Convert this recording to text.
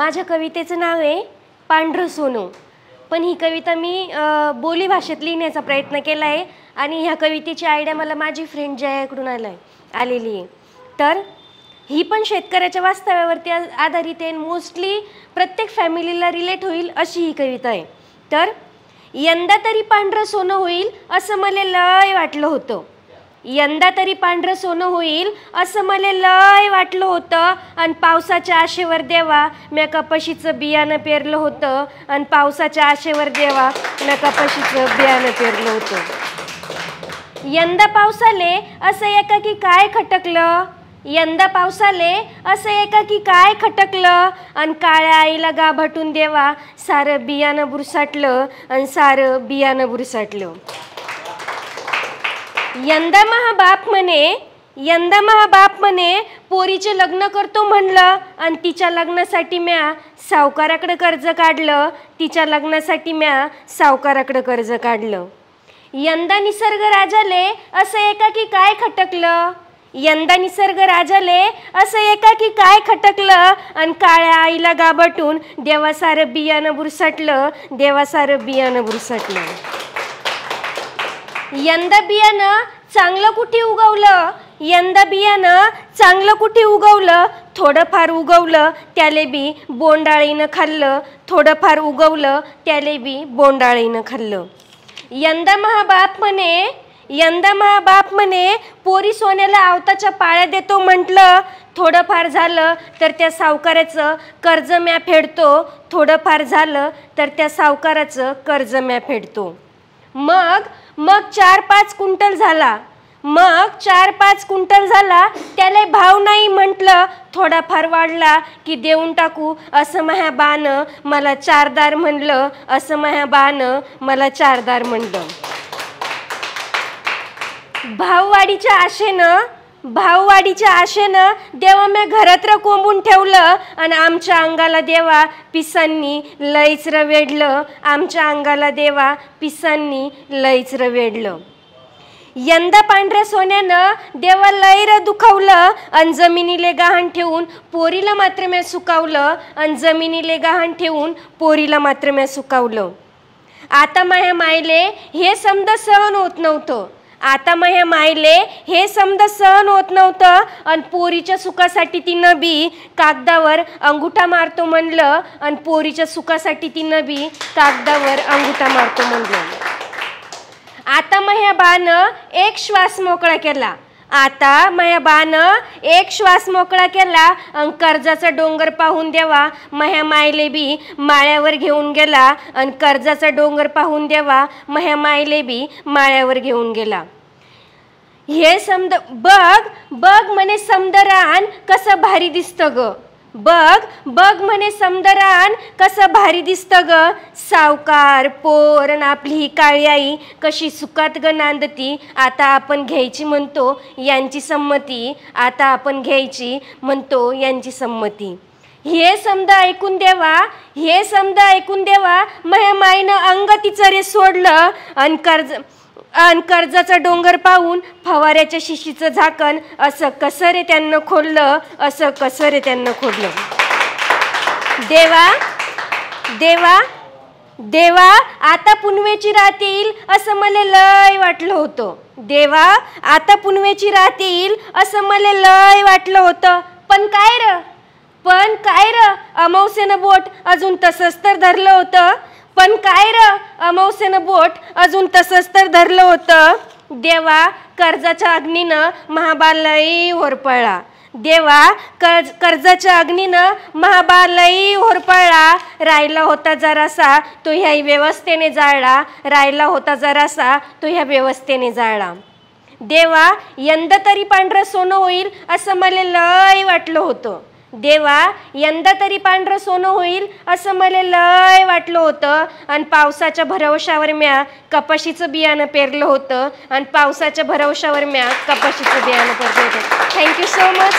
माझ्या कवितेचं नाव आहे पांढरं सोनं. पण ही कविता मी बोली भाषेत लिहिण्याचा प्रयत्न केला आहे आणि ह्या कवितेची आयडिया मला माझी फ्रेंड जयाकडून आलेली आहे. तर ही पण शेतकऱ्याच्या वास्तव्यावरती आधारित आहे. मोस्टली प्रत्येक फॅमिलीला रिलेट होईल अशी ही कविता आहे. तर यंदा तरी पांढरं सोनं होईल असं मला लय वाटलं होतं. यंदा तरी पांढरं सोनं होईल असं मला लय वाटलं होतं. आणि पावसाच्या आशेवर देवा म्या कपाशीचं बियाणं पेरलं होतं. आणि पावसाच्या आशेवर देवा म्या कपाशीचं बियाणं पेरलं होतं. यंदा पावसाले असं एकाकी काय खटकलं. यंदा पावसाले असं एकाकी काय खटकलं. आणि काळ्या आईला गाभाटून देवा सारं बियाणं बुरसाटलं. आणि सारं बियाणं बुरसाटलं. यंदा महाबाप म्हणे पोरीचे लग्न करतो म्हणलं. आणि तिच्या लग्नासाठी म्या सावकाराकडे कर्ज काढलं. तिच्या लग्नासाठी म्या सावकाराकडे कर्ज काढलं. यंदा निसर्ग राजाले असं एकाकी काय खटकलं. यंदा निसर्ग राजाले असं एकाकी काय खटकलं. आणि काळ्या आईला गाभाटून देवा सारं बियाणं बुरसाटलं. देवा सारं बियाणं बुरसाटलं. यंदा बियाणं चांगलं कुठे उगवलं. यंदा बियाणं चांगलं कुठे उगवलं. थोडंफार उगवलं त्याले बी बोंडाळीनं खाल्लं. थोडंफार उगवलं त्याले बी बोंडाळीनं खाल्लं. यंदा महाबाप म्हणे पोरी सोन्याला आवताच्या पाळ्या देतो म्हटलं. थोडंफार झालं तर त्या सावकाराचं कर्ज म्या फेडतो. थोडंफार झालं तर त्या सावकाराचं कर्ज म्या फेडतो. मग 4-5 क्विंटल झाला. मग 4-5 क्विंटल झाला त्याला भाव नाही म्हटलं. थोडाफार वाढला की देऊन टाकू असं माझ्या बानं मला 4 दार म्हणलं. असं माझ्या बानं मला 4 दार म्हणलं. भाववाढीच्या आशेनं देवा म्या घरात कोंबून ठेवलं. आणि आमच्या अंगाला देवा पिसांनी लईच रवेडलं. आमच्या अंगाला देवा पिसांनी लईच रवेडलं. यंदा पांढऱ्या सोन्यानं देवा लईर दुखावलं. आणि जमिनीले गहाण ठेवून पोरीला मात्र म्या सुकावलं. आणि जमिनीले गहाण ठेवून पोरीला मात्र म्या सुकावलं. आता माझ्या मायले हे समद सहन होत नव्हतं. आता माझ्या मायले हे समद सहन होत नव्हतं. आणि पोरीच्या सुखासाठी तिनं बी कागदावर अंगुठा मारतो म्हणलं. आणि पोरीच्या सुखासाठी तिनं बी कागदावर अंगुठा मारतो म्हणलं. आता माझ्या बानं एक श्वास मोकळा केला. आता माझ्या बानं एक श्वास मोकळा केला. आणि कर्जाचा डोंगर पाहून देवा माझ्या मायले बी माळ्यावर घेऊन गेला. आणि कर्जाचा डोंगर पाहून देवा माझ्या मायले बी माळ्यावर घेऊन गेला. हे समद बघ म्हणे समदरान कसं भारी दिसतं ग. बघ म्हणे समदरान कसं भारी दिसतं ग. सावकार पोर आणि आपली ही काळी आई कशी सुखात ग नांदती. आता आपण घ्यायची म्हणतो यांची संमती. आता आपण घ्यायची म्हणतो यांची संमती. हे समद ऐकून देवा माझ्या माईनं अंग तिचं रे सोडलं. आणि कर्जाचा डोंगर पाहून फवाऱ्याच्या शिशीचं झाकण असं कसं रे त्यांना खोललं. असं कसं रे त्यांना खोललं. देवा आता पुनवेची रात येईल असं मला लय वाटलं होतं. देवा आता पुनवेची रात येईल असं मला लय वाटलं होतं. पण काय र अमावस्येनं बोट अजून तसंच तर धरलं होतं. पण काय र अमावस्येनं बोट अजून तसंच तर धरलं होतं. देवा कर्जाच्या अग्नीनं महाबाल लई होरपळला. देवा कर्जाच्या अग्नीनं महाबाल लई होरपळला. राहिला होता जरासा तो ह्या व्यवस्थेने जाळला. राहिला होता जरासा तो ह्या व्यवस्थेने जाळला. देवा यंदा तरी पांढरं सोनं होईल असं मला लय वाटलं होतं. देवा यंदा तरी पांढरं सोनं होईल असं मला लय वाटलं होतं. आणि पावसाच्या भरवशावर म्या कपाशीचं बियाणं पेरलं होतं. आणि पावसाच्या भरवशावर म्या कपाशीचं बियाणं पेरलं होतं. Thank you so much.